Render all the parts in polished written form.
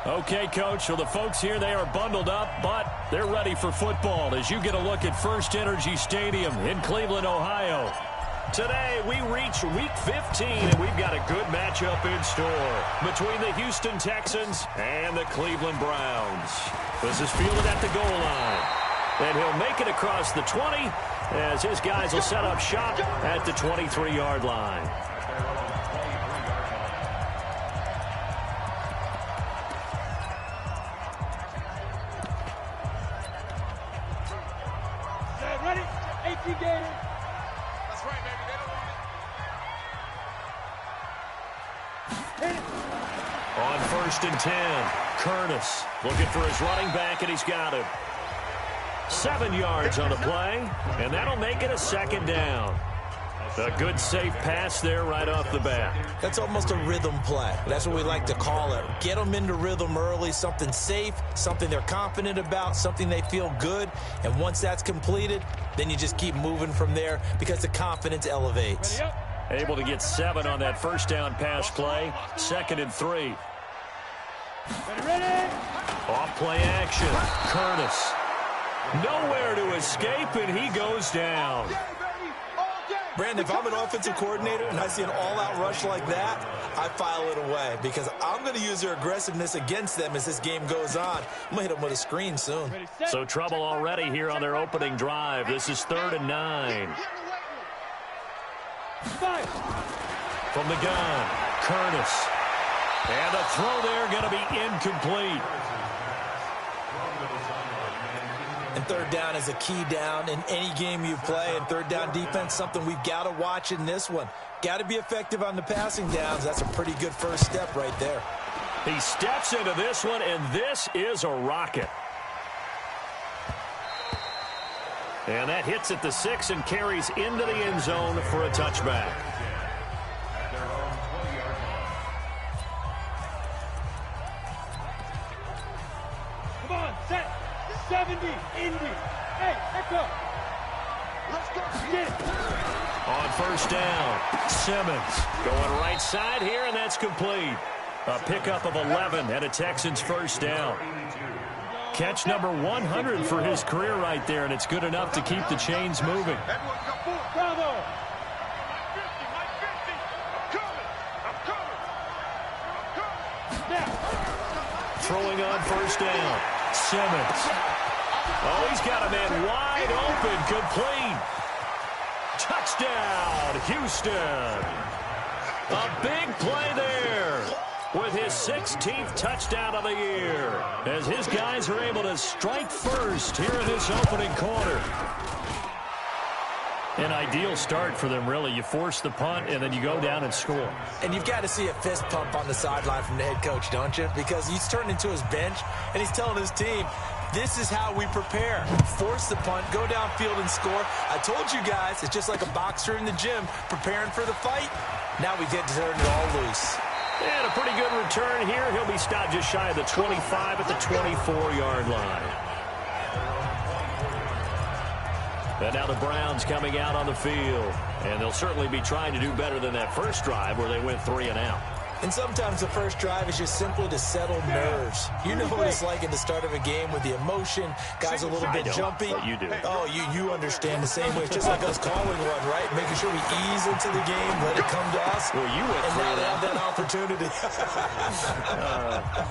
Okay, Coach, so the folks here, they are bundled up, but they're ready for football as you get a look at First Energy Stadium in Cleveland, Ohio. Today, we reach Week 15, and we've got a good matchup in store between the Houston Texans and the Cleveland Browns. This is fielded at the goal line, and he'll make it across the 20 as his guys will set up shop at the 23-yard line. Ready? 18 Gators. That's right, baby. They don't want it. On 1st and 10, Curtis looking for his running back, and he's got him. 7 yards on the play, and that'll make it a 2nd down. A good, safe pass there right off the bat. That's almost a rhythm play. That's what we like to call it. Get them into rhythm early, something safe, something they're confident about, something they feel good. And once that's completed, then you just keep moving from there because the confidence elevates. Able to get 7 on that 1st down pass play. 2nd and 3. Ready? Off play action. Curtis. Nowhere to escape, and he goes down. Brandon, if I'm an offensive coordinator and I see an all-out rush like that, I file it away because I'm going to use their aggressiveness against them as this game goes on. I'm going to hit them with a screen soon. So trouble already here on their opening drive. This is 3rd and 9. From the gun, Curtis. And the throw there going to be incomplete. And 3rd down is a key down in any game you play. And 3rd down defense, something we've got to watch in this one. Got to be effective on the passing downs. That's a pretty good first step right there. He steps into this one, and this is a rocket. And that hits at the 6 and carries into the end zone for a touchback. Come on, set. 70, Indy. Hey, echo. Let's go. Get it. On 1st down, Simmons going right side here, and that's complete. A pickup of 11 and a Texans 1st down. Catch number 100 for his career right there, and it's good enough to keep the chains moving. Bravo. Throwing on 1st down, Simmons. Oh, he's got a man wide open, complete. Touchdown, Houston. A big play there with his 16th touchdown of the year as his guys are able to strike first here in this opening quarter. An ideal start for them, really. You force the punt, and then you go down and score. And you've got to see a fist pump on the sideline from the head coach, don't you? Because he's turned into his bench, and he's telling his team, this is how we prepare. Force the punt, go downfield and score. I told you guys, it's just like a boxer in the gym preparing for the fight. Now we get to turn it all loose. And a pretty good return here. He'll be stopped just shy of the 25 at the 24-yard line. And now the Browns coming out on the field. And they'll certainly be trying to do better than that first drive where they went 3 and out. And sometimes the first drive is just simply to settle nerves. You know what it's like at the start of a game with the emotion, guys a little bit jumpy. But you do. Oh, you understand the same way. It's just like us calling one, right? Making sure we ease into the game, let it come to us. Well, you went and 3 now and they out. have that opportunity.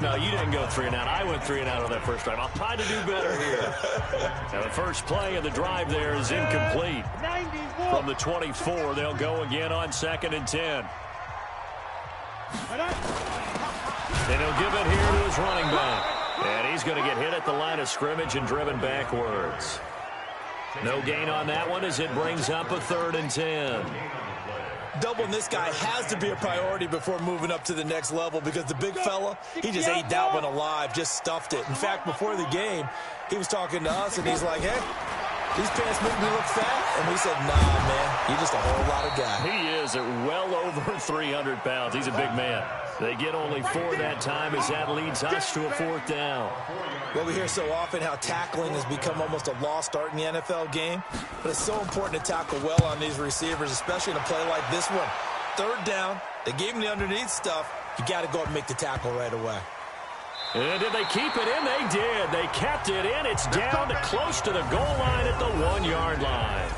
No, you didn't go 3 and out. I went 3 and out on that first drive. I'll try to do better here. Now the first play of the drive there is incomplete. From the 24, they'll go again on 2nd and 10. And he'll give it here to his running back. And he's going to get hit at the line of scrimmage and driven backwards. No gain on that one as it brings up a 3rd and 10. Doubling this guy has to be a priority before moving up to the next level because the big fella, he just ate that one alive, just stuffed it. In fact, before the game, he was talking to us, and he's like, hey, these pants make me look fat. And we said, nah, man, you're just a whole lot of guy. He is at well over 300 pounds. He's a big man. They get only 4 that time as that leads us to a 4th down. Well, we hear so often how tackling has become almost a lost art in the NFL game. But it's so important to tackle well on these receivers, especially in a play like this one. 3rd down, they gave him the underneath stuff. You got to go and make the tackle right away. And did they keep it in? They did. They kept it in. It's down to close to the goal line at the 1-yard line.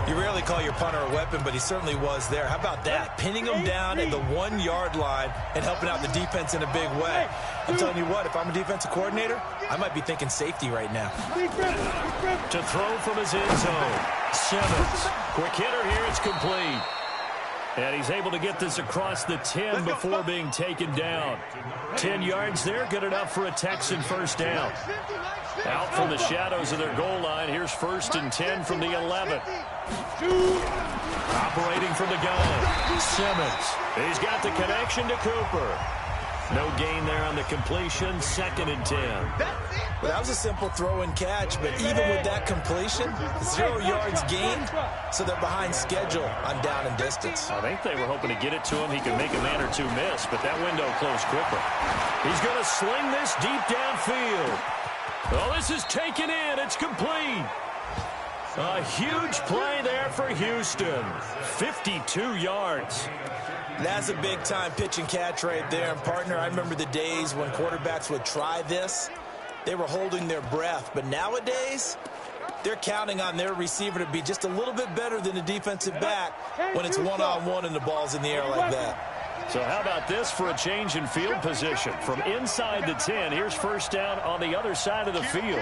You rarely call your punter a weapon, but he certainly was there. How about that? Pinning him down at the 1-yard line and helping out the defense in a big way. I'm telling you what, if I'm a defensive coordinator, I might be thinking safety right now. To throw from his end zone. Simmons. Quick hitter here. It's complete. And he's able to get this across the 10 before being taken down. 10 yards there, good enough for a Texan first down. Out from the shadows of their goal line, here's 1st and 10 from the 11. Operating from the gun, Simmons. He's got the connection to Cooper. No gain there on the completion, 2nd and 10. Well, that was a simple throw and catch, but even with that completion, 0 yards gained, so they're behind schedule on down and distance. I think they were hoping to get it to him. He could make a man or two miss, but that window closed quickly. He's going to sling this deep downfield. Oh, this is taken in. It's complete. A huge play there for Houston. 52 yards. That's a big-time pitch and catch right there. And, partner, I remember the days when quarterbacks would try this. They were holding their breath. But nowadays, they're counting on their receiver to be just a little bit better than the defensive back when it's one-on-one and the ball's in the air like that. So how about this for a change in field position? From inside the 10, here's 1st down on the other side of the field.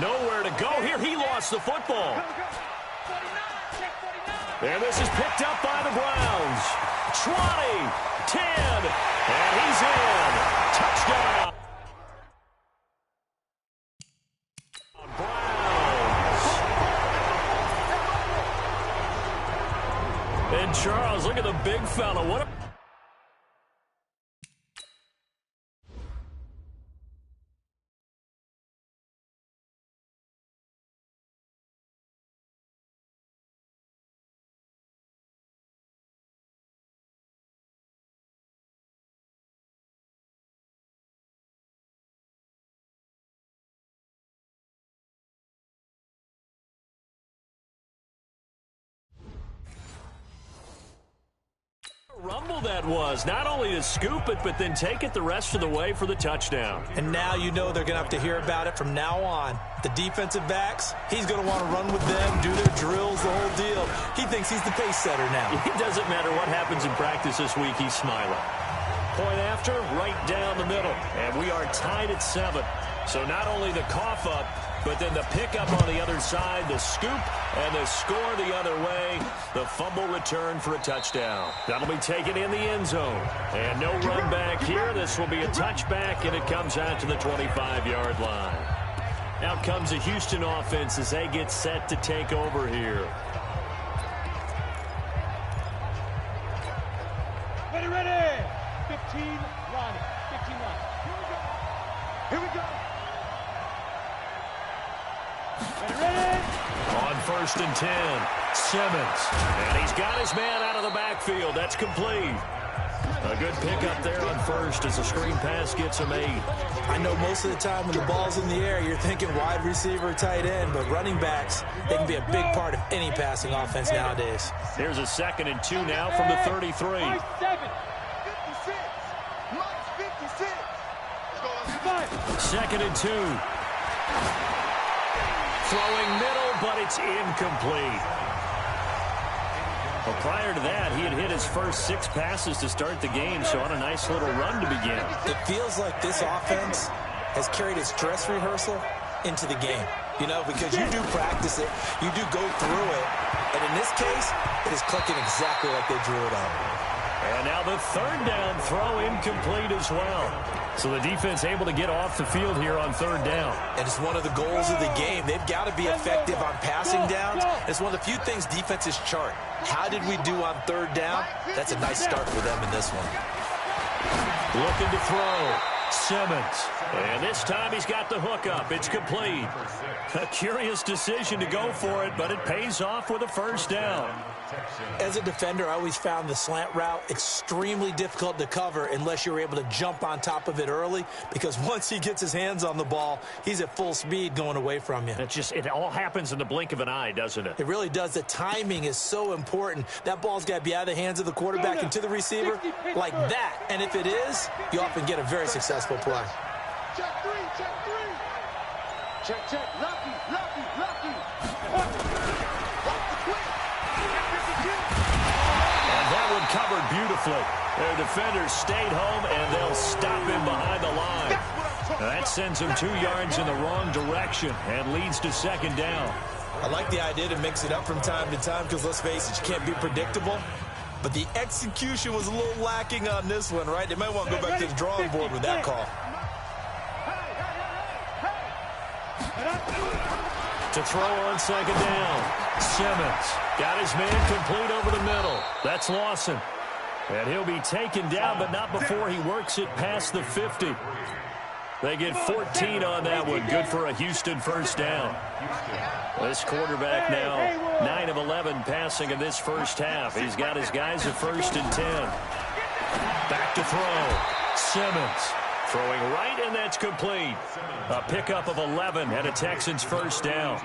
Nowhere to go here. He lost the football. And this is picked up by the Browns. 20, 10, and he's in. Touchdown. Browns. And Charles, look at the big fella. What a rumble that was. Not only to scoop it, but then take it the rest of the way for the touchdown. And now you know they're going to have to hear about it from now on. The defensive backs, he's going to want to run with them, do their drills, the whole deal. He thinks he's the pace setter now. It doesn't matter what happens in practice this week. He's smiling. Point after, right down the middle. And we are tied at 7. So not only the cough up, but then the pickup on the other side, the scoop, and the score the other way. The fumble return for a touchdown. That'll be taken in the end zone. And no run back here. This will be a touchback, and it comes out to the 25-yard line. Out comes the Houston offense as they get set to take over here. Ready. 15 line. 15 line. Here we go. Ready. On 1st and 10, Simmons. And he's got his man out of the backfield. That's complete. A good pickup there on 1st as the screen pass gets him 8. I know most of the time when the ball's in the air, you're thinking wide receiver, tight end, but running backs, they can be a big part of any passing offense nowadays. Here's a 2nd and 2 now from the 33. 2nd and 2. Throwing middle, but it's incomplete. Well, prior to that, he had hit his first 6 passes to start the game, so on a nice little run to begin. It feels like this offense has carried its dress rehearsal into the game. You know, because you do practice it, you do go through it, and in this case, it is clicking exactly like they drew it up. And now the 3rd down throw incomplete as well. So the defense able to get off the field here on 3rd down. And it's one of the goals of the game. They've got to be effective on passing downs. It's one of the few things defenses chart. How did we do on 3rd down? That's a nice start for them in this one. Looking to throw. Simmons. And this time he's got the hook up. It's complete. A curious decision to go for it, but it pays off with a first down. As a defender, I always found the slant route extremely difficult to cover unless you're able to jump on top of it early, because once he gets his hands on the ball, he's at full speed going away from you. It all happens in the blink of an eye, doesn't it? It really does. The timing is so important. That ball's got to be out of the hands of the quarterback and to the receiver like that. And if it is, you often get a very successful play. Check three, check three. Check. Lucky. And that one covered beautifully. Their defenders stayed home, and they'll stop him behind the line. Now that sends him 2 yards in the wrong direction and leads to second down. I like the idea to mix it up from time to time because, let's face it, you can't be predictable. But the execution was a little lacking on this one, right? They might want to go back to the drawing board with that call. To throw on second down. Simmons got his man complete over the middle. That's Lawson. And he'll be taken down, but not before he works it past the 50. They get 14 on that one. Good for a Houston first down. This quarterback now 9 of 11 passing in this first half. He's got his guys at 1st and 10. Back to throw. Simmons throwing right, and that's complete. A pickup of 11 and a Texans first down.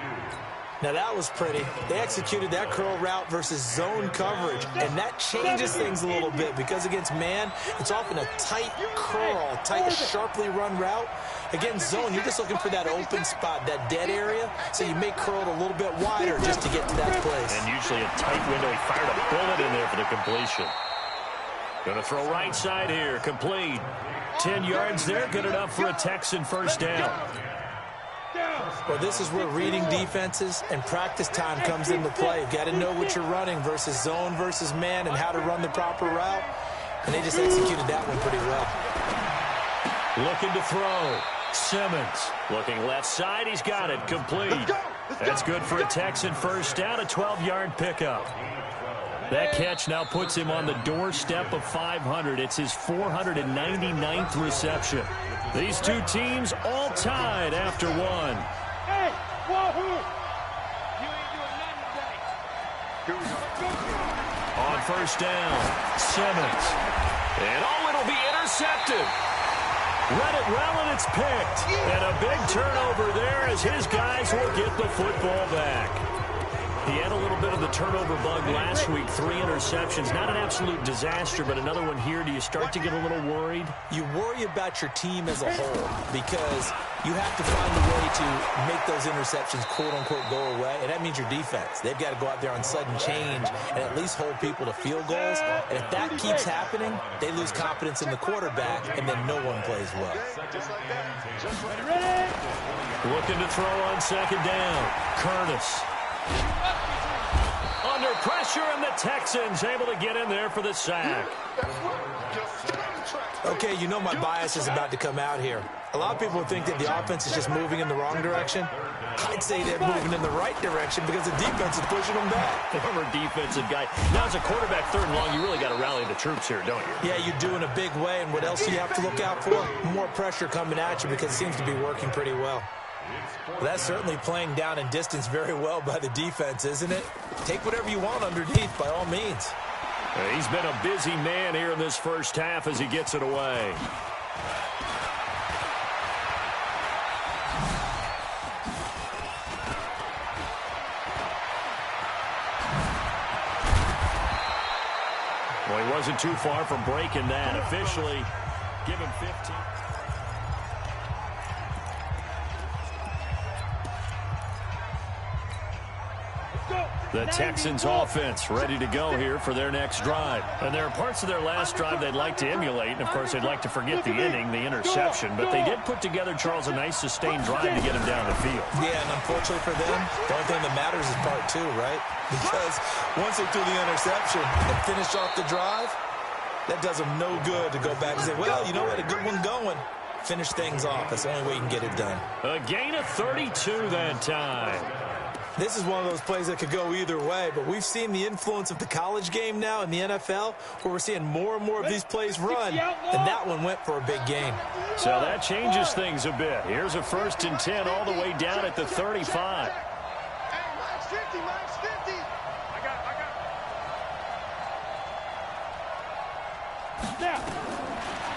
Now that was pretty. They executed that curl route versus zone coverage, and that changes things a little bit because against man, it's often a tight curl, sharply run route. Against zone, you're just looking for that open spot, that dead area, so you may curl it a little bit wider just to get to that place. And usually a tight window. He fired a bullet in there for the completion. Going to throw right side here, complete. 10 yards there, good enough for a Texan first down. Well, this is where reading defenses and practice time comes into play. You've got to know what you're running versus zone versus man and how to run the proper route. And they just executed that one pretty well. Looking to throw. Simmons looking left side. He's got it. Complete. That's good for a Texan first down, a 12-yard pickup. That catch now puts him on the doorstep of 500. It's his 499th reception. These two teams all tied after one. Hey, wahoo! You ain't doing nothing today. Here we go. On first down, Simmons. And it'll be intercepted. Read it well, and it's picked. And a big turnover there as his guys will get the football back. He had a little bit of the turnover bug last week, 3 interceptions. Not an absolute disaster, but another one here. Do you start to get a little worried? You worry about your team as a whole because you have to find a way to make those interceptions, quote-unquote, go away, and that means your defense. They've got to go out there on sudden change and at least hold people to field goals. And if that keeps happening, they lose confidence in the quarterback, and then no one plays well. Looking to throw on second down. Curtis. Under pressure, and the Texans able to get in there for the sack. Okay, you know my bias is about to come out here. A lot of people think that the offense is just moving in the wrong direction. I'd say they're moving in the right direction because the defense is pushing them back. Former defensive guy. Now, as a quarterback, 3rd and long, you really got to rally the troops here, don't you? Yeah, you do in a big way, and what else do you have to look out for? More pressure coming at you because it seems to be working pretty well. Well, that's certainly playing down in distance very well by the defense, isn't it? Take whatever you want underneath, by all means. He's been a busy man here in this first half as he gets it away. Well, he wasn't too far from breaking that. Officially, give him 15. The Texans offense ready to go here for their next drive. And there are parts of their last drive they'd like to emulate. And, of course, they'd like to forget the inning, the interception. But they did put together, Charles, a nice sustained drive to get him down the field. Yeah, and unfortunately for them, the only thing that matters is part 2, right? Because once they threw the interception and finished off the drive, that does them no good to go back and say, well, you know what, a good one going. Finish things off. That's the only way you can get it done. A gain of 32 that time. This is one of those plays that could go either way, but we've seen the influence of the college game now in the NFL, where we're seeing more and more of these plays run, and that one went for a big gain. So that changes things a bit. Here's a 1st and 10 all the way down at the 35.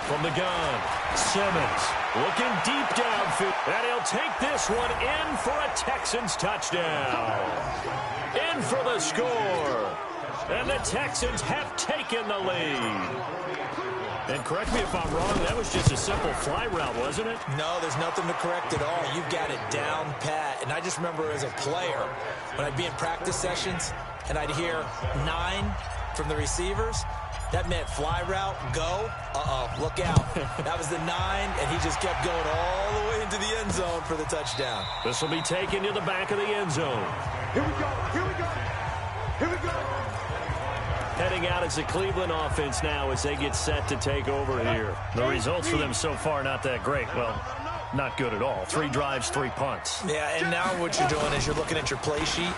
From the gun, Simmons looking deep downfield, and he'll take this one in for a Texans touchdown. In for the score, and the Texans have taken the lead. And correct me if I'm wrong, that was just a simple fly route, wasn't it? No, there's nothing to correct at all. You've got it down pat. And I just remember as a player, when I'd be in practice sessions, and I'd hear 9 from the receivers, that meant fly route, go, look out. That was the 9, and he just kept going all the way into the end zone for the touchdown. This will be taken to the back of the end zone. Here we go, here we go, here we go. Heading out as the Cleveland offense now as they get set to take over here. The results for them so far not that great. Well, not good at all. 3 drives, 3 punts. Yeah, and now what you're doing is you're looking at your play sheet,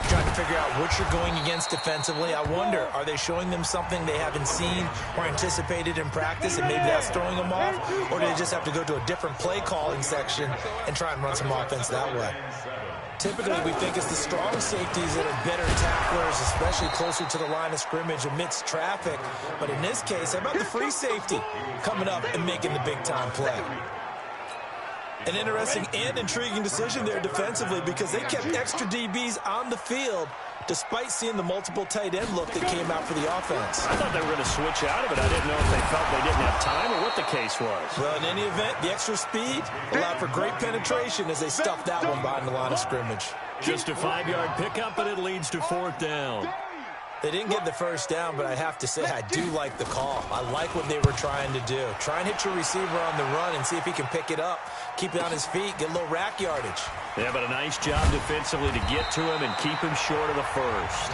trying to figure out what you're going against defensively. I wonder, are they showing them something they haven't seen or anticipated in practice, and maybe that's throwing them off? Or do they just have to go to a different play calling section and try and run some offense that way? Typically, we think it's the strong safeties that are better tacklers, especially closer to the line of scrimmage amidst traffic. But in this case, how about the free safety coming up and making the big-time play? An interesting and intriguing decision there defensively, because they kept extra DBs on the field despite seeing the multiple tight end look that came out for the offense. I thought they were going to switch out of it. I didn't know if they felt they didn't have time or what the case was. Well, in any event, the extra speed allowed for great penetration as they stuffed that one behind the line of scrimmage. Just a 5-yard pickup, and it leads to 4th down. They didn't get the first down, but I have to say I do like the call. I like what they were trying to do. Try and hit your receiver on the run and see if he can pick it up, keep it on his feet, get a little rack yardage. Yeah, but a nice job defensively to get to him and keep him short of the first.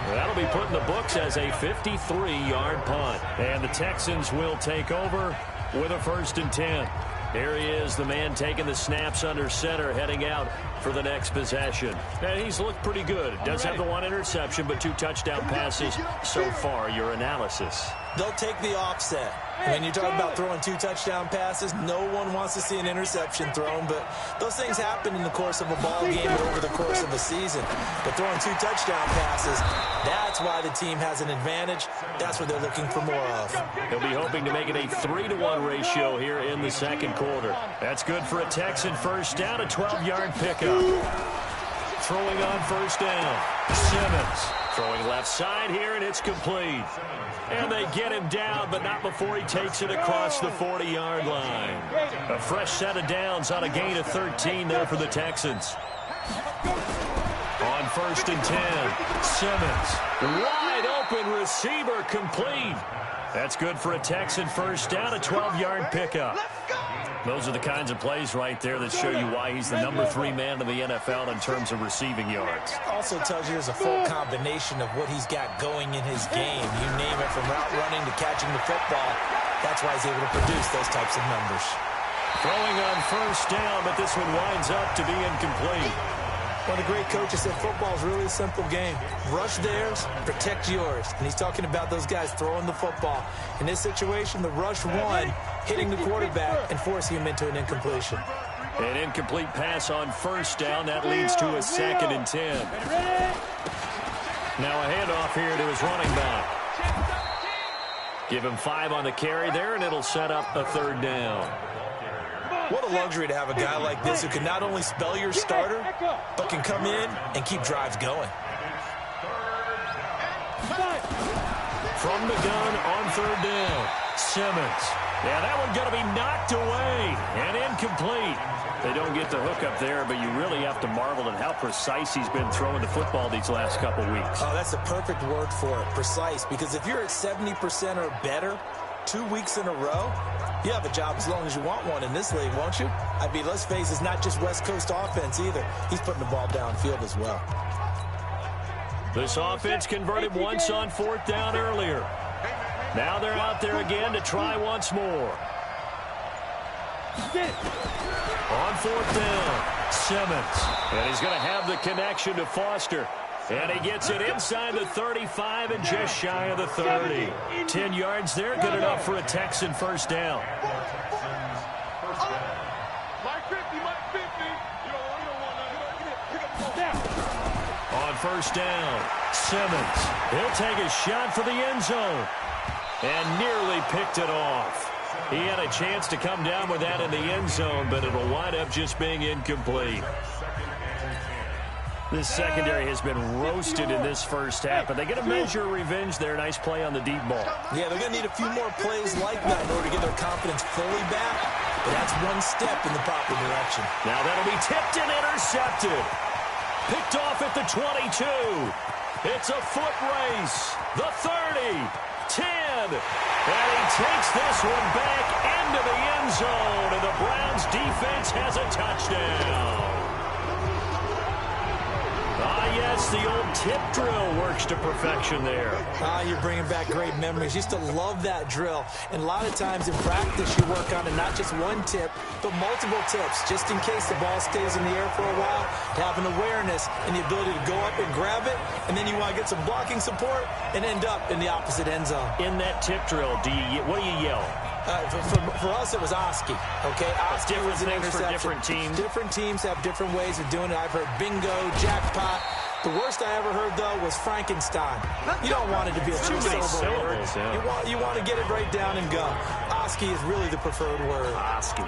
Well, that'll be put in the books as a 53-yard punt. And the Texans will take over with a 1st and 10. Here he is, the man taking the snaps under center, heading out for the next possession. And he's looked pretty good. Does have the 1 interception, but 2 touchdown passes so far. Your analysis. They'll take the offset. When you talk about throwing 2 touchdown passes, no one wants to see an interception thrown, but those things happen in the course of a ball game and over the course of a season. But throwing 2 touchdown passes, that's why the team has an advantage. That's what they're looking for more of. He'll be hoping to make it a 3-to-1 ratio here in the second quarter. That's good for a Texan first down, a 12-yard pickup. Throwing on first down, Simmons. Throwing left side here, and it's complete. And they get him down, but not before he takes it across the 40-yard line. A fresh set of downs on a gain of 13 there for the Texans. On 1st and 10, Simmons. Wide open receiver, complete. That's good for a Texan first down, a 12-yard pickup. Those are the kinds of plays right there that show you why he's the number 3 man in the NFL in terms of receiving yards. Also tells you there's a full combination of what he's got going in his game. You name it, from route running to catching the football. That's why he's able to produce those types of numbers. Throwing on first down, but this one winds up to be incomplete. One of the great coaches said football is really a simple game. Rush theirs, protect yours. And he's talking about those guys throwing the football. In this situation, the rush won, hitting the quarterback and forcing him into an incompletion. An incomplete pass on first down. That leads to a 2nd and 10. Now a handoff here to his running back. Give him 5 on the carry there, and it'll set up a 3rd down. What a luxury to have a guy like this who can not only spell your starter, but can come in and keep drives going. From the gun on 3rd down, Simmons. Yeah, that one's going to be knocked away and incomplete. They don't get the hook up there, but you really have to marvel at how precise he's been throwing the football these last couple weeks. Oh, that's the perfect word for it, precise, because if you're at 70% or better 2 weeks in a row, you have a job as long as you want one in this league, won't you? I mean, let's face it, it's not just West Coast offense either. He's putting the ball downfield as well. This offense converted once on 4th down earlier. Now they're out there again to try once more. On 4th down, Simmons. And he's going to have the connection to Foster. And he gets it inside the 35 and just shy of the 30. 10 yards there, good enough for a Texan first down. On first down, Simmons. He'll take a shot for the end zone. And nearly picked it off. He had a chance to come down with that in the end zone, but it'll wind up just being incomplete. This secondary has been roasted in this first half, but they're going to measure revenge there. Nice play on the deep ball. Yeah, they're going to need a few more plays like that in order to get their confidence fully back, but that's one step in the proper direction. Now that'll be tipped and intercepted. Picked off at the 22. It's a foot race. The 30, 10, and he takes this one back into the end zone, and the Browns defense has a touchdown. Yes, the old tip drill works to perfection there. You're bringing back great memories. Used to love that drill. And a lot of times in practice, you work on it, not just one tip, but multiple tips, just in case the ball stays in the air for a while, to have an awareness and the ability to go up and grab it, and then you want to get some blocking support and end up in the opposite end zone. In that tip drill, what do you yell? For us, it was Oski. Okay, Oski was an interception. For different teams. Different teams have different ways of doing it. I've heard bingo, jackpot. The worst I ever heard, though, was Frankenstein. You don't want it to be a two-syllable word. Yeah. You want to get it right down and go. Oski is really the preferred word. Oski.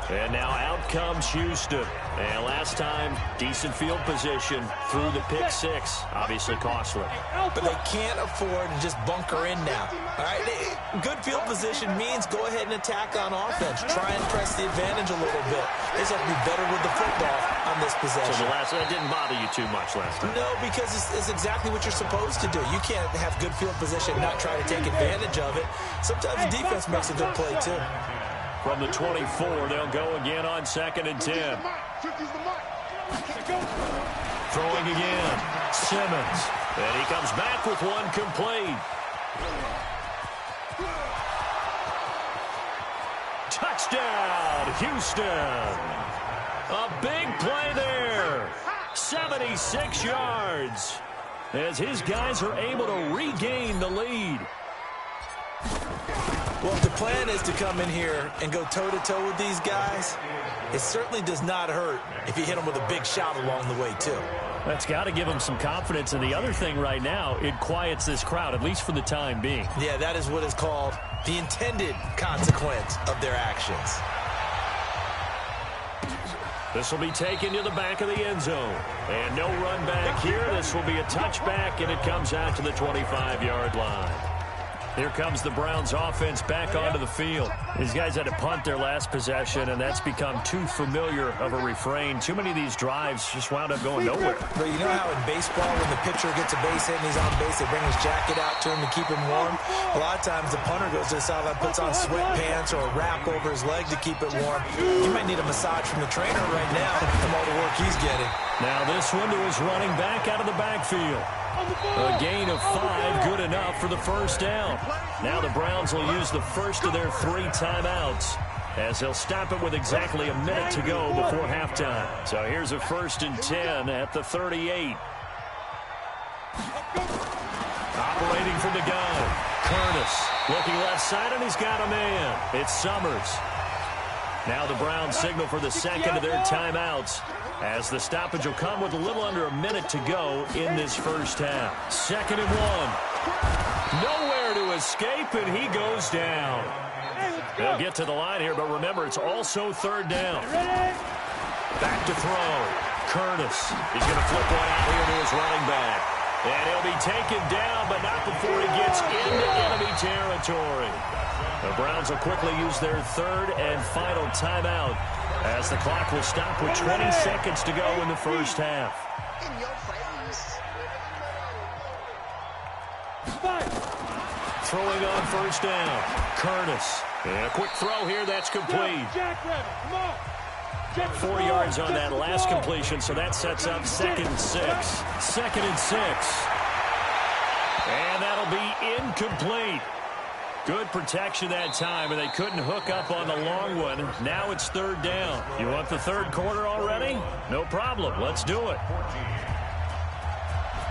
And now out comes Houston. And last time, decent field position through the pick six. Obviously costly. But they can't afford to just bunker in now. All right? Good field position means go ahead and attack on offense. Try and press the advantage a little bit. They just have to be better with the football on this possession. So that didn't bother you too much last time? No, because it's exactly what you're supposed to do. You can't have good field position and not try to take advantage of it. Sometimes the defense makes a good play, too. From the 24, they'll go again on 2nd and 10. Throwing again, Simmons. And he comes back with one complete. Touchdown, Houston. A big play there. 76 yards. As his guys are able to regain the lead. Well, if the plan is to come in here and go toe-to-toe with these guys, it certainly does not hurt if you hit them with a big shot along the way, too. That's got to give them some confidence. And the other thing right now, it quiets this crowd, at least for the time being. Yeah, that is what is called the intended consequence of their actions. This will be taken to the back of the end zone. And no run back here. This will be a touchback, and it comes out to the 25-yard line. Here comes the Browns offense back onto the field. These guys had to punt their last possession, and that's become too familiar of a refrain. Too many of these drives just wound up going nowhere. But you know how in baseball, when the pitcher gets a base hit and he's on base, they bring his jacket out to him to keep him warm? A lot of times the punter goes to the sideline, puts on sweatpants or a wrap over his leg to keep it warm. You might need a massage from the trainer right now from all the work he's getting. Now this one to his running back out of the backfield. A gain of 5, good enough for the first down. Now the Browns will use the first of their 3 timeouts as they'll stop it with exactly a minute to go before halftime. So here's a 1st and 10 at the 38. Operating from the gun, Curtis looking left side, and he's got a man. It's Summers. Now the Browns signal for the second of their timeouts, as the stoppage will come with a little under a minute to go in this first half. 2nd and 1. Nowhere to escape, and he goes down. They'll get to the line here, but remember, it's also 3rd down. Back to throw. Curtis. He's going to flip one out here to his running back. And he'll be taken down, but not before he gets into enemy territory. The Browns will quickly use their 3rd and final timeout, as the clock will stop with 20 seconds to go in the first half. Throwing on 1st down, Curtis. And a quick throw here, that's complete. 4 yards on that last completion, so that sets up 2nd and 6. 2nd and 6. And that'll be incomplete. Good protection that time, and they couldn't hook up on the long one. Now it's third down. You want the third quarter already? No problem. Let's do it.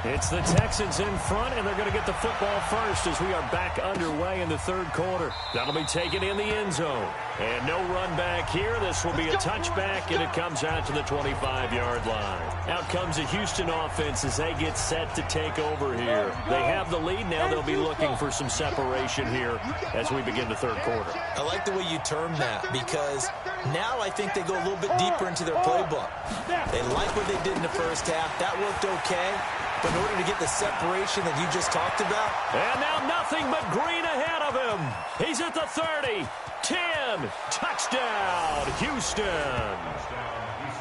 It's the Texans in front, and they're going to get the football first as we are back underway in the third quarter. That'll be taken in the end zone. And no run back here. This will be a touchback, and it comes out to the 25-yard line. Out comes the Houston offense as they get set to take over here. They have the lead. Now they'll be looking for some separation here as we begin the third quarter. I like the way you term that because now I think they go a little bit deeper into their playbook. They like what they did in the first half. That worked okay. But in order to get the separation that you just talked about. And now nothing but green ahead of him. He's at the 30, 10, touchdown, Houston.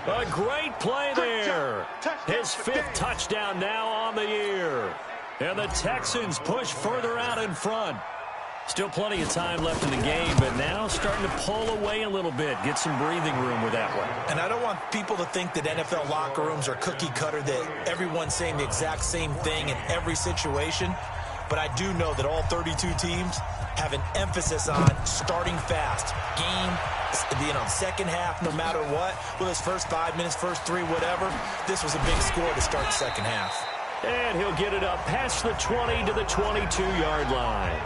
A great play there. His fifth touchdown now on the year. And the Texans push further out in front. Still plenty of time left in the game, but now starting to pull away a little bit, get some breathing room with that one. And I don't want people to think that NFL locker rooms are cookie cutter, that everyone's saying the exact same thing in every situation. But I do know that all 32 teams have an emphasis on starting fast. Second half, no matter what. Well, his first 5 minutes, first 3, whatever. This was a big score to start the second half. And he'll get it up past the 20 to the 22-yard line.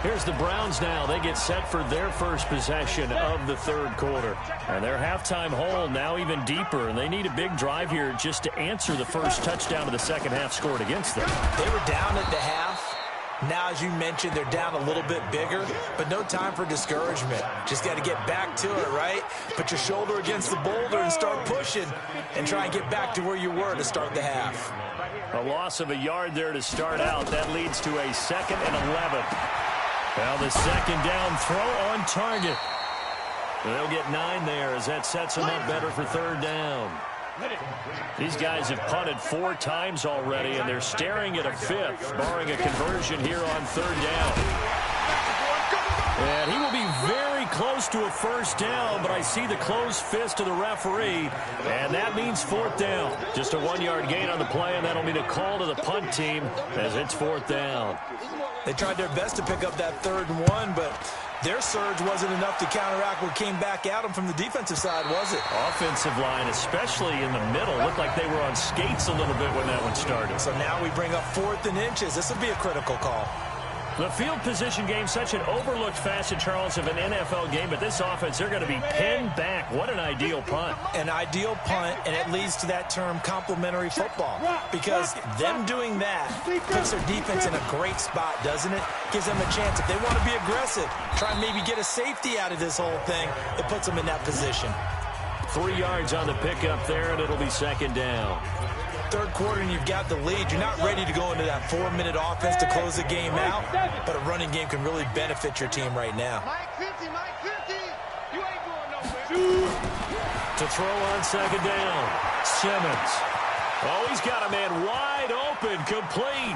Here's the Browns now. They get set for their first possession of the third quarter. And their halftime hole now even deeper. And they need a big drive here just to answer the first touchdown of the second half scored against them. They were down at the half. Now, as you mentioned, they're down a little bit bigger, but no time for discouragement. Just got to get back to it, right? Put your shoulder against the boulder and start pushing and try and get back to where you were to start the half. A loss of a yard there to start out. That leads to a 2nd and 11. Well, the second down throw on target. They'll get 9 there as that sets them up better for third down. These guys have punted 4 times already, and they're staring at a 5th, barring a conversion here on third down. And he will be very close to a first down, but I see the closed fist of the referee, and that means 4th down. Just a 1-yard gain on the play, and that'll be the call to the punt team as it's 4th down. They tried their best to pick up that 3rd and 1, but their surge wasn't enough to counteract what came back at them from the defensive side, was it? Offensive line, especially in the middle, looked like they were on skates a little bit when that one started. So now we bring up 4th and inches. This will be a critical call. The field position game, such an overlooked facet, Charles, of an NFL game, but this offense, they're going to be pinned back. What an ideal punt. An ideal punt, and it leads to that term complementary football, because them doing that puts their defense in a great spot, doesn't it? Gives them a chance. If they want to be aggressive, try and maybe get a safety out of this whole thing, it puts them in that position. 3 yards on the pickup there, and it'll be 2nd down. Third quarter and you've got the lead. You're not ready to go into that 4-minute offense to close the game out, but a running game can really benefit your team right now. Mike 50, you ain't going nowhere. To throw on 2nd down, Simmons. Oh, he's got a man wide open, complete.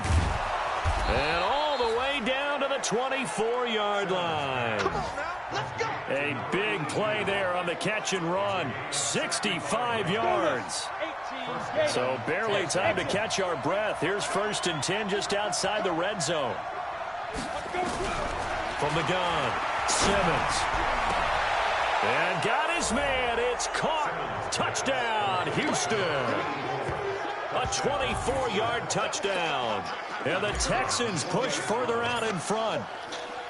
And all the way down to the 24-yard line. Come on now, let's go. A big play there on the catch and run, 65 yards. So barely time to catch our breath. Here's 1st and 10 just outside the red zone. From the gun, Simmons. And got his man. It's caught. Touchdown, Houston. A 24-yard touchdown. And the Texans push further out in front.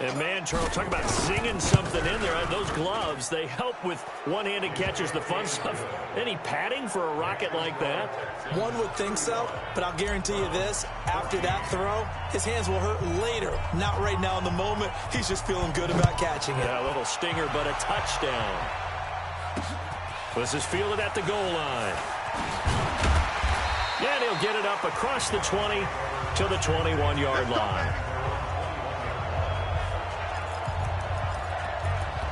And, man, Charles, talk about zinging something in there. Those gloves, they help with one-handed catches, the fun stuff. Any padding for a rocket like that? One would think so, but I'll guarantee you this. After that throw, his hands will hurt later. Not right now in the moment. He's just feeling good about catching it. Yeah, a little stinger, but a touchdown. This is fielded at the goal line. And he'll get it up across the 20 to the 21-yard line.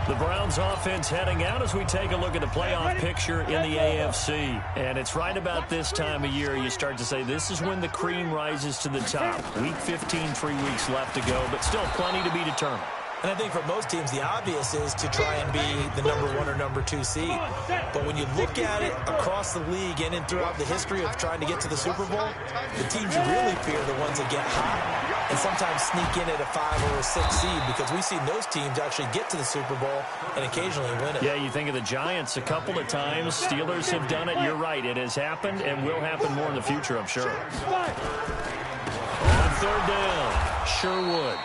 The Browns offense heading out as we take a look at the playoff picture in the AFC. And it's right about this time of year you start to say this is when the cream rises to the top. Week 15, 3 weeks left to go, but still plenty to be determined. And I think for most teams, the obvious is to try and be the #1 or #2 seed. But when you look at it across the league and throughout the history of trying to get to the Super Bowl, the teams you really fear are the ones that get hot and sometimes sneak in at a 5 or a 6 seed, because we've seen those teams actually get to the Super Bowl and occasionally win it. Yeah, you think of the Giants a couple of times. Steelers have done it. You're right. It has happened and will happen more in the future, I'm sure. On third down, Sherwood.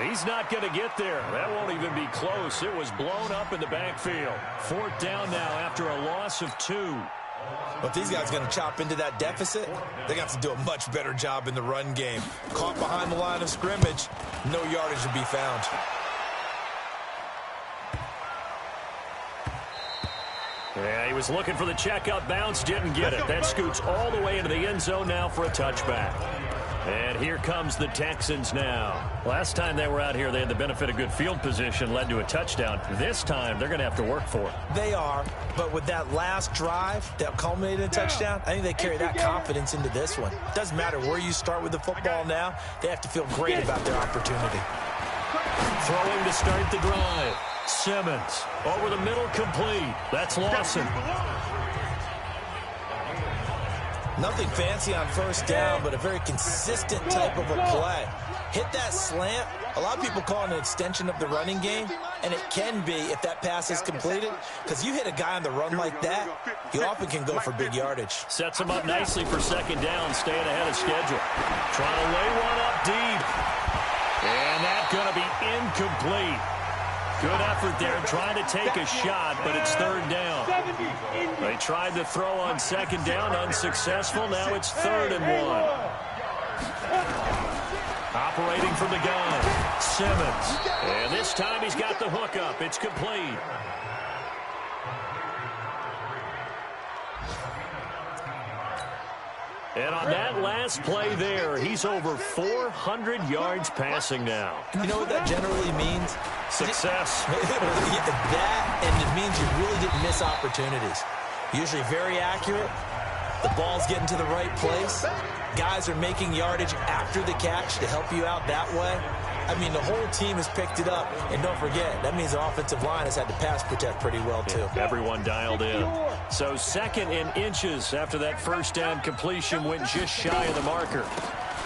He's not going to get there. That won't even be close. It was blown up in the backfield. Fourth down now after a loss of 2. But if these guys are going to chop into that deficit, they got to do a much better job in the run game. Caught behind the line of scrimmage, no yardage to be found. Yeah, he was looking for the checkup bounce, didn't get it. That scoots all the way into the end zone now for a touchback. And here comes the Texans now. Last time they were out here, they had the benefit of good field position, led to a touchdown. This time, they're going to have to work for it. They are, but with that last drive that culminated in a touchdown, I think they carry that confidence into this one. Doesn't matter where you start with the football now, they have to feel great about their opportunity. Throwing to start the drive. Simmons over the middle, complete. That's Lawson. Nothing fancy on first down, but a very consistent type of a play. Hit that slant. A lot of people call it an extension of the running game, and it can be if that pass is completed, because you hit a guy on the run like that, you often can go for big yardage. Sets him up nicely for second down, staying ahead of schedule. Trying to lay one up deep. And that's going to be incomplete. Good effort there, trying to take a shot, but it's third down. They tried to throw on second down, unsuccessful. Now it's 3rd and 1. Operating from the gun, Simmons. And this time he's got the hook up. It's complete. And on that last play there, he's over 400 yards passing now. You know what that generally means? Success. That, and it means you really didn't miss opportunities. Usually very accurate. The ball's getting to the right place. Guys are making yardage after the catch to help you out that way. I mean, the whole team has picked it up. And don't forget, that means the offensive line has had to pass protect pretty well, too. Yeah, everyone dialed in. So 2nd and inches after that first down completion went just shy of the marker.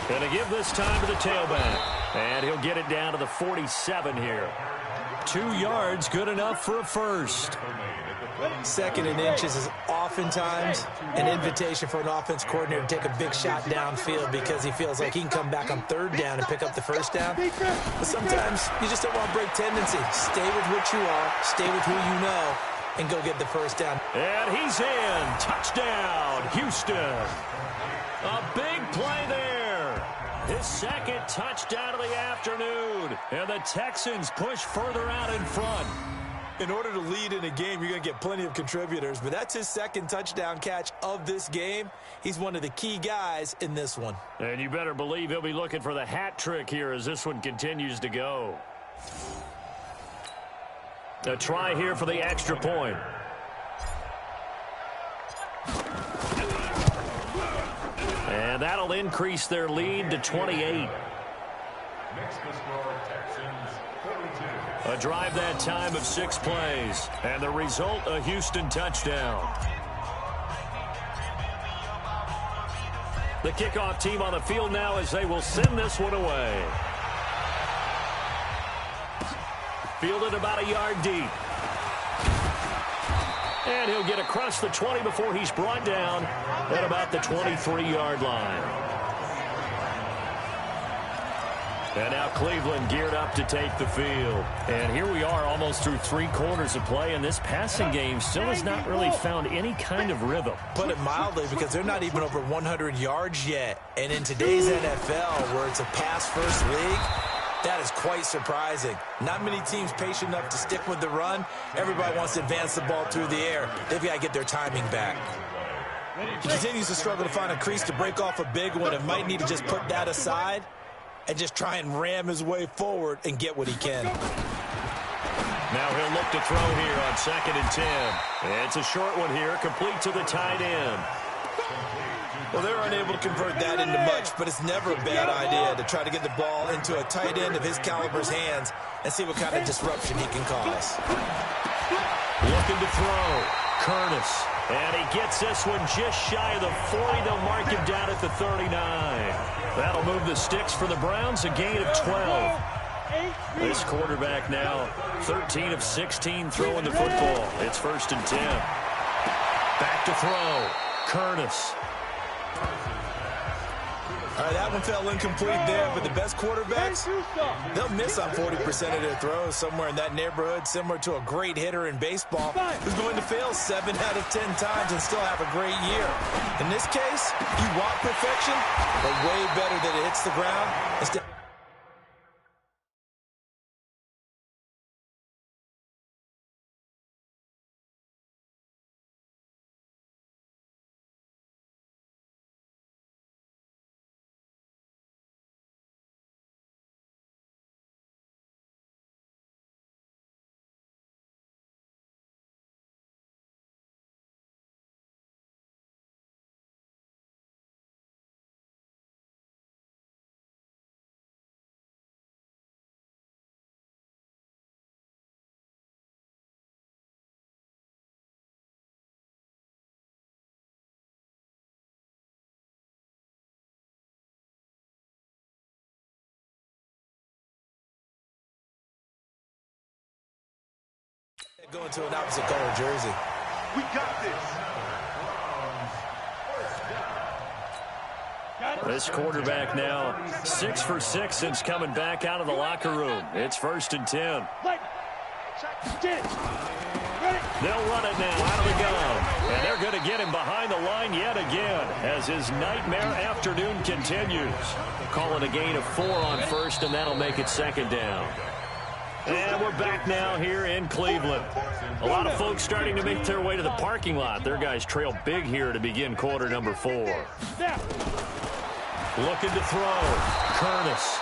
Going to give this time to the tailback. And he'll get it down to the 47 here. 2 yards, good enough for a first. 2nd and inches is oftentimes an invitation for an offense coordinator to take a big shot downfield because he feels like he can come back on 3rd down and pick up the first down. But sometimes you just don't want to break tendency. Stay with what you are, stay with who you know, and go get the first down. And he's in. Touchdown, Houston. A big play there. His 2nd touchdown of the afternoon. And the Texans push further out in front. In order to lead in a game, you're going to get plenty of contributors, but that's his 2nd touchdown catch of this game. He's one of the key guys in this one. And you better believe he'll be looking for the hat trick here as this one continues to go. A try here for the extra point. And that'll increase their lead to 28. A drive that time of 6 plays. And the result, a Houston touchdown. The kickoff team on the field now as they will send this one away. Fielded about a yard deep. And he'll get across the 20 before he's brought down at about the 23-yard line. And now Cleveland geared up to take the field. And here we are almost through 3 quarters of play, and this passing game still has not really found any kind of rhythm. Put it mildly, because they're not even over 100 yards yet. And in today's NFL, where it's a pass-first league, that is quite surprising. Not many teams patient enough to stick with the run. Everybody wants to advance the ball through the air. They've got to get their timing back. He continues to struggle to find a crease to break off a big one and might need to just put that aside and just try and ram his way forward and get what he can. Now he'll look to throw here on 2nd and 10. It's a short one here, complete to the tight end. Well, they were unable to convert that into much, but it's never a bad idea to try to get the ball into a tight end of his caliber's hands and see what kind of disruption he can cause. Looking to throw. Curtis. And he gets this one just shy of the 40. They'll mark him down at the 39. That'll move the sticks for the Browns, a gain of 12. This quarterback now 13 of 16 throwing the football. It's 1st and 10. Back to throw. Curtis. All right, that one fell incomplete there, but the best quarterbacks, they'll miss on 40% of their throws, somewhere in that neighborhood, similar to a great hitter in baseball who's going to fail 7 out of 10 times and still have a great year. In this case, you want perfection, but way better that it hits the ground instead. Going to an opposite color jersey. We got this. This quarterback now 6 for 6 since coming back out of the locker room. It's 1st and 10. They'll run it now out of the gun. And they're going to get him behind the line yet again as his nightmare afternoon continues. Call it a gain of 4 on 1st, and that'll make it 2nd down. And we're back now here in Cleveland. A lot of folks starting to make their way to the parking lot. Their guys trail big here to begin quarter number 4. Looking to throw. Curtis.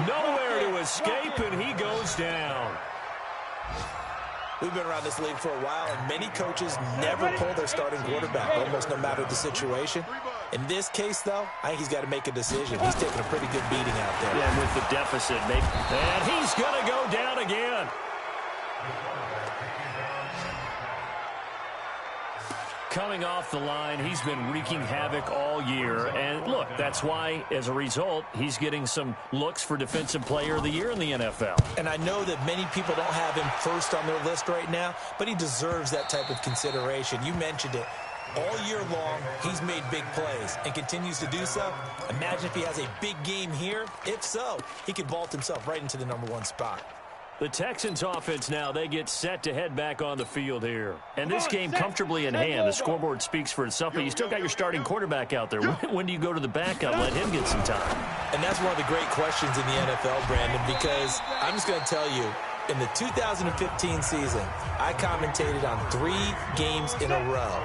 Nowhere to escape, and he goes down. We've been around this league for a while, and many coaches never pull their starting quarterback, almost no matter the situation. In this case, though, I think he's got to make a decision. He's taking a pretty good beating out there. Yeah, with the deficit, maybe. And he's going to go down again. Coming off the line, he's been wreaking havoc all year. And, look, that's why, as a result, he's getting some looks for Defensive Player of the Year in the NFL. And I know that many people don't have him first on their list right now, but he deserves that type of consideration. You mentioned it. All year long, he's made big plays and continues to do so. Imagine if he has a big game here. If so, he could vault himself right into the #1 spot. The Texans offense now, they get set to head back on the field here. And this game comfortably in hand. The scoreboard speaks for itself, but you still got your starting quarterback out there. When do you go to the backup and let him get some time? And that's one of the great questions in the NFL, Brandon, because I'm just going to tell you, in the 2015 season, I commentated on 3 games in a row.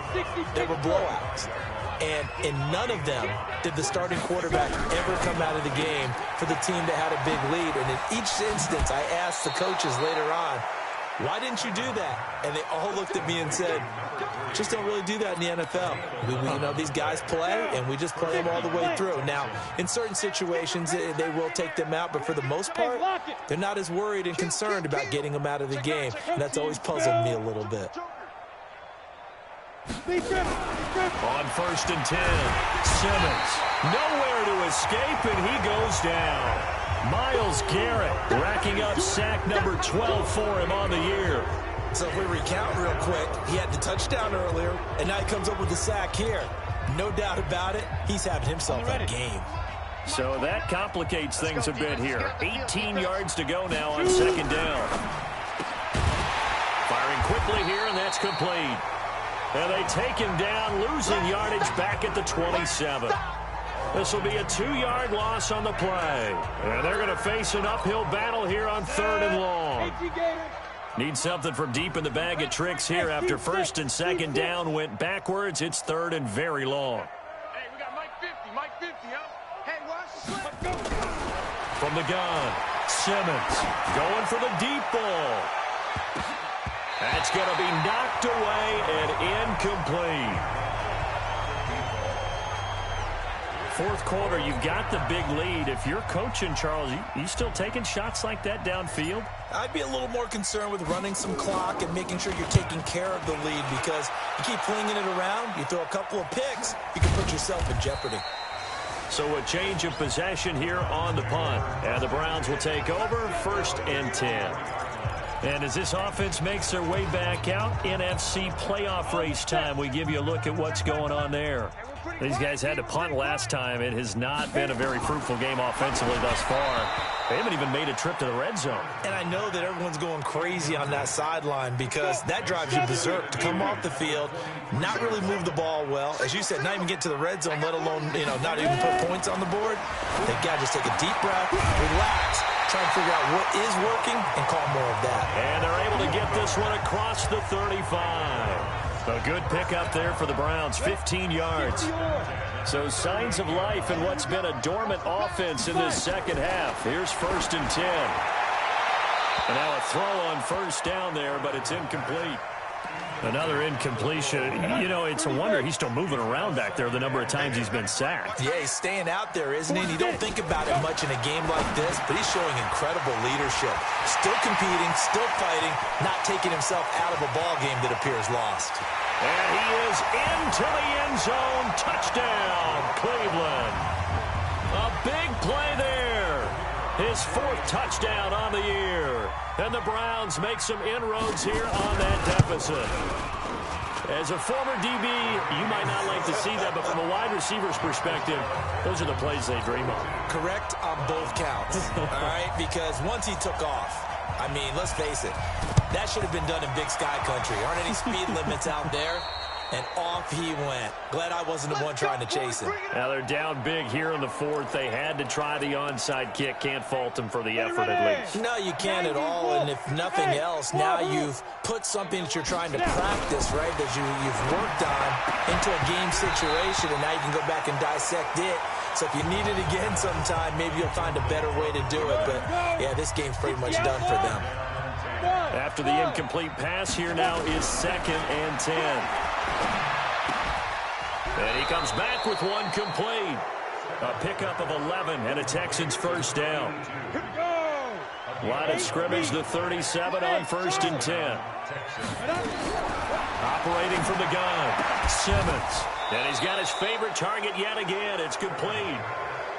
There were blowouts. And in none of them did the starting quarterback ever come out of the game for the team that had a big lead. And in each instance, I asked the coaches later on, why didn't you do that? And they all looked at me and said, just don't really do that in the NFL. You know, these guys play, and we just play them all the way through. Now, in certain situations, they will take them out, but for the most part, they're not as worried and concerned about getting them out of the game. And that's always puzzled me a little bit. On 1st and 10, Simmons. Nowhere to escape, and he goes down. Myles Garrett racking up sack number 12 for him on the year. So if we recount real quick, he had the touchdown earlier, and now he comes up with the sack here. No doubt about it, he's having himself a game. So that complicates things a bit here. 18 yards to go now on 2nd down. Firing quickly here, and that's complete. And they take him down, losing yardage back at the 27. This will be a 2-yard loss on the play. And they're going to face an uphill battle here on 3rd and long. Need something from deep in the bag of tricks here after 1st and 2nd down went backwards. It's 3rd and very long. Hey, we got Mike 50, huh? Hey, watch the slip. From the gun, Simmons going for the deep ball. That's going to be knocked away and incomplete. Fourth quarter, you've got the big lead. If you're coaching, Charles, you still taking shots like that downfield? I'd be a little more concerned with running some clock and making sure you're taking care of the lead, because you keep flinging it around, you throw a couple of picks, you can put yourself in jeopardy. So a change of possession here on the punt. And the Browns will take over, 1st and 10. And as this offense makes their way back out, NFC playoff race time, we give you a look at what's going on there. These guys had to punt last time. It has not been a very fruitful game offensively thus far. They haven't even made a trip to the red zone. And I know that everyone's going crazy on that sideline, because that drives you berserk to come off the field, not really move the ball well. As you said, not even get to the red zone, let alone, not even put points on the board. They got to just take a deep breath, relax, try and figure out what is working and call more of that. And they're able to get this one across the 35. A good pickup there for the Browns, 15 yards. So signs of life in what's been a dormant offense in this second half. Here's 1st and 10. And now a throw on 1st down there, but it's incomplete. Another incompletion. It's a wonder he's still moving around back there the number of times he's been sacked. Yeah, he's staying out there, isn't he? And you don't think about it much in a game like this, but he's showing incredible leadership. Still competing, still fighting, not taking himself out of a ball game that appears lost. And he is into the end zone. Touchdown, Cleveland. A big play there. His 4th touchdown on the year. And the Browns make some inroads here on that deficit. As a former DB, you might not like to see that, but from a wide receiver's perspective, those are the plays they dream of. Correct on both counts, all right? Because once he took off, let's face it, that should have been done in Big Sky Country. Aren't any speed limits out there? And off he went. Glad I wasn't the one trying to chase him. Now they're down big here in the 4th. They had to try the onside kick. Can't fault them for the effort at least. No, you can't at all. And if nothing else, now you've put something that you're trying to practice, right, that you've worked on into a game situation, and now you can go back and dissect it. So if you need it again sometime, maybe you'll find a better way to do it. But, yeah, this game's pretty much done for them. After the incomplete pass, here now is 2nd and 10. And he comes back with one complete. A pickup of 11 and a Texans 1st down. Line of scrimmage, the 37 on 1st and 10. Operating from the gun, Simmons. And he's got his favorite target yet again. It's complete.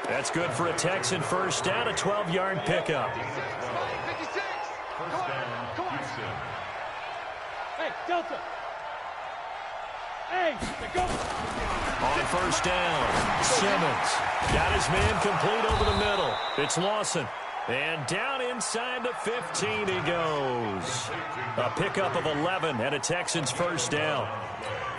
That's good for a Texan 1st down, a 12-yard pickup. Hey, Delta. Hey, go. On 1st down, Simmons got his man complete over the middle. It's Lawson. And down inside the 15 he goes. A pickup of 11 and a Texans 1st down.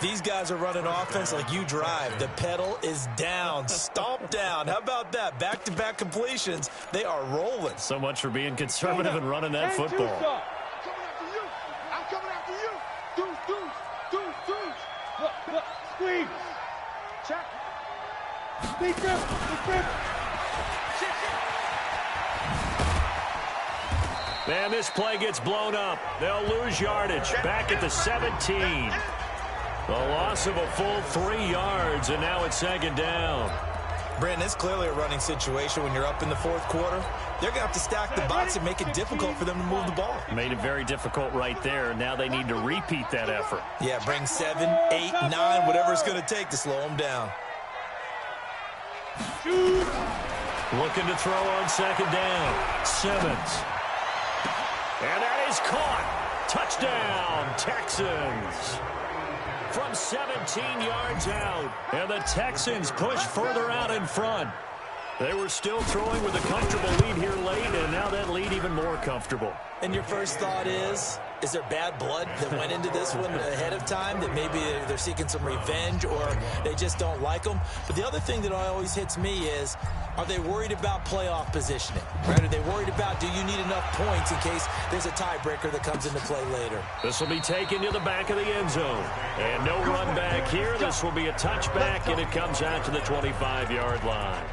These guys are running offense like you drive. The pedal is down, stomp down. How about that? Back-to-back completions. They are rolling. So much for being conservative and running that football. I'm coming after you. Do. Look. Squeeze. Check. Deep grip. Man, this play gets blown up. They'll lose yardage. Back at the 17. The loss of a full 3 yards, and now it's 2nd down. Brandon, it's clearly a running situation when you're up in the 4th quarter. They're going to have to stack the box and make it difficult for them to move the ball. Made it very difficult right there. Now they need to repeat that effort. Yeah, bring 7, 8, 9, whatever it's going to take to slow them down. Looking to throw on 2nd down. Simmons. And that is caught. Touchdown, Texans. From 17 yards out. And the Texans push further out in front. They were still throwing with a comfortable lead here late, and now that lead even more comfortable. And your first thought is there bad blood that went into this one ahead of time, that maybe they're seeking some revenge or they just don't like them? But the other thing that always hits me is, are they worried about playoff positioning? Right? Are they worried about, do you need enough points in case there's a tiebreaker that comes into play later? This will be taken to the back of the end zone. And no run back here. This will be a touchback, and it comes out to the 25-yard line.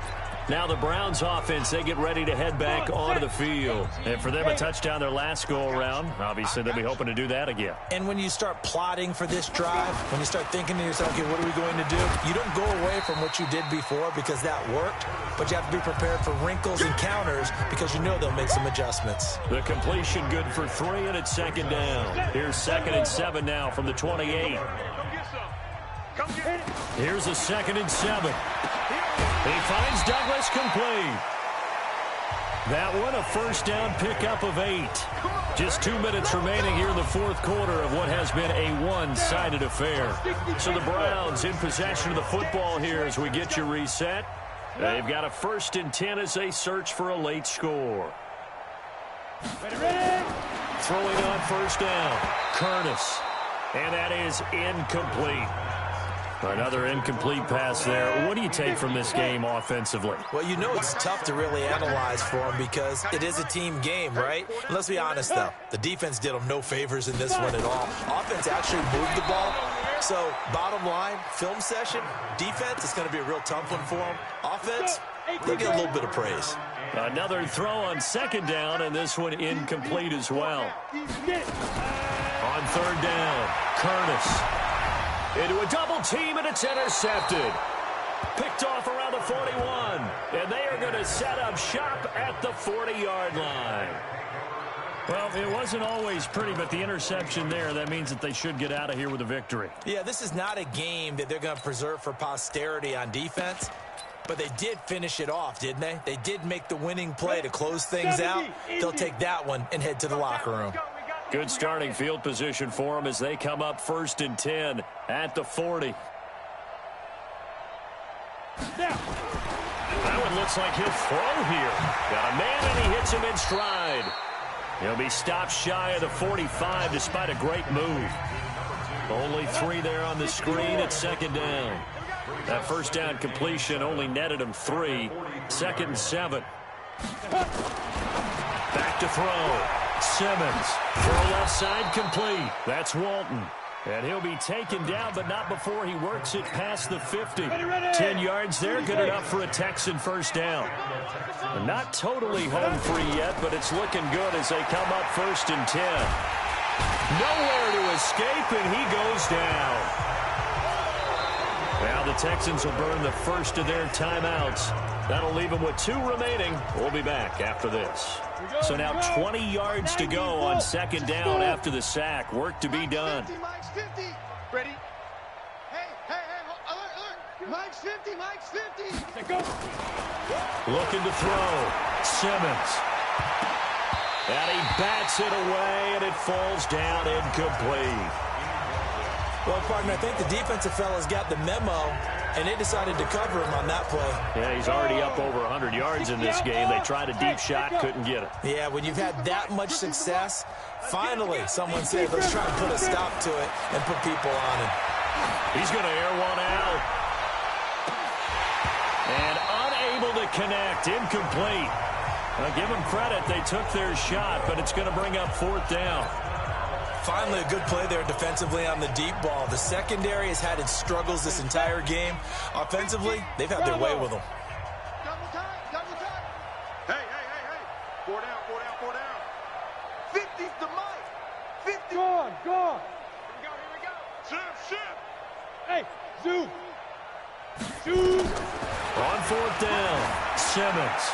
Now the Browns offense, they get ready to head back onto the field. And for them, a touchdown their last go-around. Obviously, they'll be hoping to do that again. And when you start plotting for this drive, when you start thinking to yourself, okay, what are we going to do? You don't go away from what you did before because that worked, but you have to be prepared for wrinkles and counters because you know they'll make some adjustments. The completion good for 3, and it's second down. Here's 2nd and 7 now from the 28. Here's a 2nd and 7. He finds Douglas complete. That one, a first down pickup of 8. Just 2 minutes remaining here in the fourth quarter of what has been a one-sided affair. So the Browns in possession of the football here as we get you reset. They've got a 1st and 10 as they search for a late score. Throwing on first down, Curtis. And that is incomplete. Another incomplete pass there. What do you take from this game offensively? Well, you know it's tough to really analyze for them because it is a team game, right? And let's be honest, though. The defense did them no favors in this one at all. Offense actually moved the ball. So, bottom line, film session, defense is going to be a real tough one for them. Offense, they'll get a little bit of praise. Another throw on 2nd down, and this one incomplete as well. On 3rd down, Curtis. Into a double team, and it's intercepted. Picked off around the 41. And they are going to set up shop at the 40-yard line. Well, it wasn't always pretty, but the interception there, that means that they should get out of here with a victory. Yeah, this is not a game that they're going to preserve for posterity on defense. But they did finish it off, didn't they? They did make the winning play to close things out. They'll take that one and head to the locker room. Good starting field position for them as they come up 1st and 10 at the 40. That one looks like he'll throw here. Got a man, and he hits him in stride. He'll be stopped shy of the 45 despite a great move. Only 3 there on the screen at 2nd down. That first down completion only netted him 3. 2nd and 7. Back to throw. Simmons. Throw left side complete. That's Walton. And he'll be taken down, but not before he works it past the 50. 10 yards there, good enough for a Texan first down. Not totally home free yet, but it's looking good as they come up 1st and 10. Nowhere to escape, and he goes down. Now the Texans will burn the first of their timeouts. That'll leave them with 2 remaining. We'll be back after this. So now 20 yards to go on 2nd down after the sack. Work to be done. Ready? Hey, alert. Mike's 50, Mike's 50. Go. Looking to throw. Simmons. And he bats it away, and it falls down incomplete. Well, partner, I think the defensive fellas got the memo, and they decided to cover him on that play. Yeah, he's already up over 100 yards in this game. They tried a deep shot, couldn't get it. Yeah, when you've had that much success, finally someone said, let's try and put a stop to it and put people on him. He's going to air one out. And unable to connect, incomplete. Now, give them credit, they took their shot, but it's going to bring up 4th down. Finally, a good play there defensively on the deep ball. The secondary has had its struggles this entire game. Offensively, they've had their way with them. Double time. Hey. 4 down. 50's the mic. 50. Gone. Here we go. Shift. Hey, zoom. On 4th down, Simmons.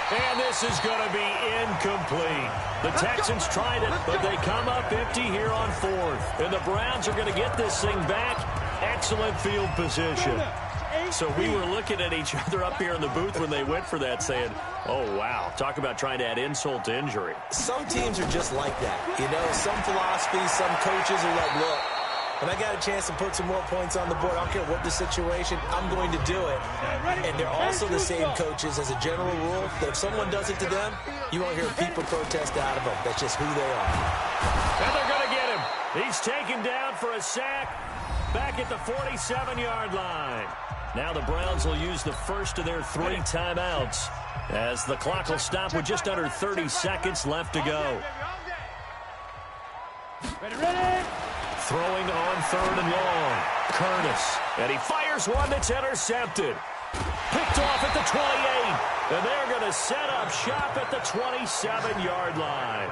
And this is going to be incomplete. The Texans tried it, but they come up empty here on 4th. And the Browns are going to get this thing back. Excellent field position. So we were looking at each other up here in the booth when they went for that saying, oh, wow, talk about trying to add insult to injury. Some teams are just like that. You know, some philosophies, some coaches are like, look, when I got a chance to put some more points on the board, I don't care what the situation, I'm going to do it. And they're also the same coaches as a general rule that if someone does it to them, you won't hear people protest out of them. That's just who they are. And they're going to get him. He's taken down for a sack back at the 47-yard line. Now the Browns will use the first of their 3 timeouts as the clock will stop with just under 30 seconds left to go. Ready. Throwing on 3rd and long. Curtis. And he fires one that's intercepted. Picked picked off at the 28. And they're going to set up shop at the 27-yard line.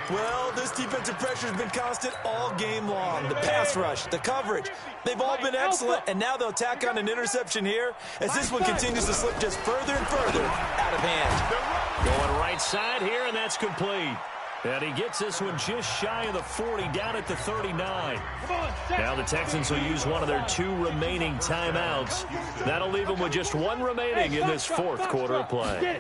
Well, this defensive pressure has been constant all game long. The pass rush, the coverage, they've all been excellent, and now they'll tack on an interception here as this one continues to slip just further and further out of hand. Going right side here, and that's complete. And he gets this one just shy of the 40, down at the 39. Now the Texans will use one of their 2 remaining timeouts. That'll leave them with just 1 remaining in this 4th quarter of play.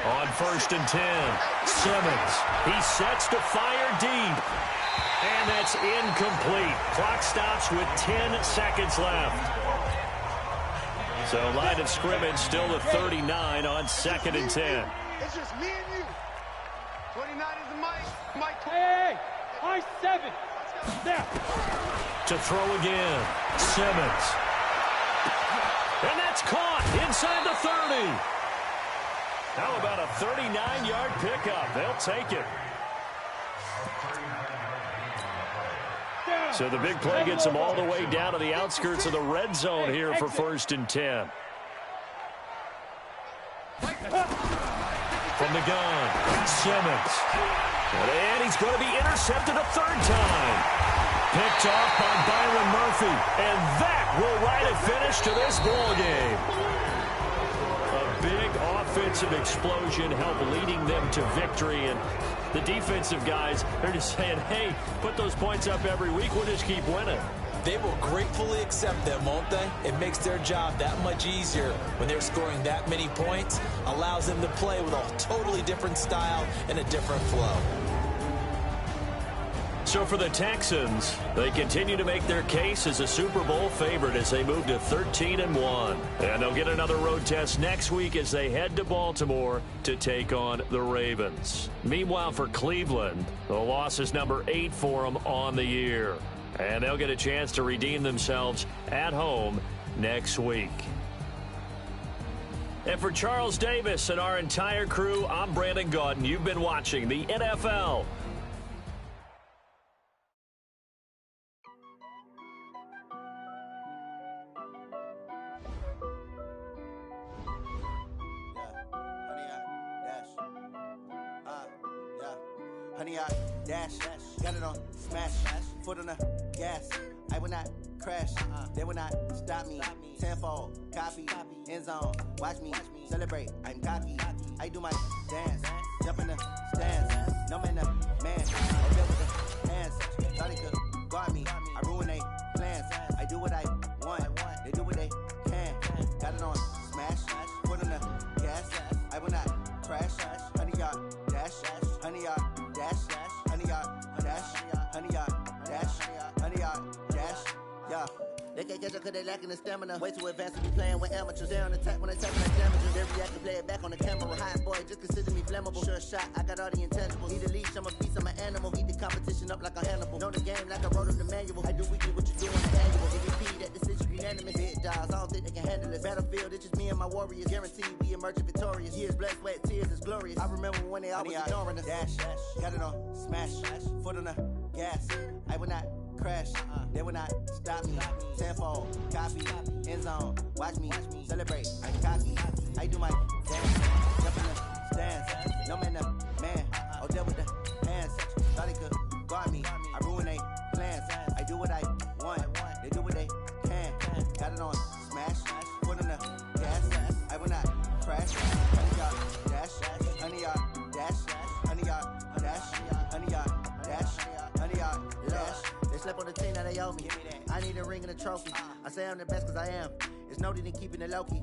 On 1st and 10, Simmons. He sets to fire deep. And that's incomplete. Clock stops with 10 seconds left. So line of scrimmage still the 39 on 2nd and 10. It's just me and you. 29 is the Mike. Hey, high 7. There. To throw again. Simmons. And that's caught inside the 30. How about a 39-yard pickup? They'll take it. So the big play gets them all the way down to the outskirts of the red zone here for 1st and 10. From the gun, Simmons. And he's going to be intercepted a 3rd time. Picked off by Byron Murphy. And that will write a finish to this ball game. A big offensive explosion helped leading them to victory. And the defensive guys, they're just saying, hey, put those points up every week. We'll just keep winning. They will gratefully accept them, won't they? It makes their job that much easier when they're scoring that many points. Allows them to play with a totally different style and a different flow. So for the Texans, they continue to make their case as a Super Bowl favorite as they move to 13-1. And they'll get another road test next week as they head to Baltimore to take on the Ravens. Meanwhile, for Cleveland, the loss is number 8 for them on the year. And they'll get a chance to redeem themselves at home next week. And for Charles Davis and our entire crew, I'm Brandon Gaudin. You've been watching the NFL Honey, I dash, got it on smash, foot on the gas. I will not crash, they will not stop me. Tenfold, copy, end zone, watch me celebrate. I'm cocky, I do my dance, jump in the stands. No man, man, I deal with the hands. Thought he could guard me, I ruin they plans. I do what I want, they do what they can. Got it on smash, foot on the gas. I will not crash, honey, y'all dash, honey, y'all dash, honey, y'all dash, honey, y'all dash, honey, y'all dash, yeah. They can't catch up cause they lacking the stamina. Way too advanced to be playing with amateurs. They on attack when they tackle like damages. They react and play it back on the camera. Hot boy, just consider me flammable. Sure shot, I got all the intangibles. Need a leash, I'm a beast, I'm an animal. Heat the competition up like a Hannibal. Know the game like I wrote up the manual. I do weekly what you do on the annual. MVP, that decision unanimous. Big dogs, I don't think they can handle it. Battlefield, it's just me and my warriors. Guaranteed we emerging victorious. Years, blood, sweat, tears, is glorious. I remember when they always ignoring us. Dash, got it on smash, foot on the gas. I will not crash, they will not stop me. Tenfold, copy, end zone, watch me celebrate. I'm cocky, I do my dance, jump in the stands. No man, man, I'll deal with the hands. Thought he could guard me, I ruin they plans. I do what I want, they do what they can. Got it on smash, foot on the gas. I will not crash, honey, y'all dash, honey, y'all dash, honey, y'all dash, honey, y'all dash, honey, y'all dash. They slept on the team, now they owe me. I need a ring and a trophy. I say I'm the best cause I am. It's noted in keeping it low-key.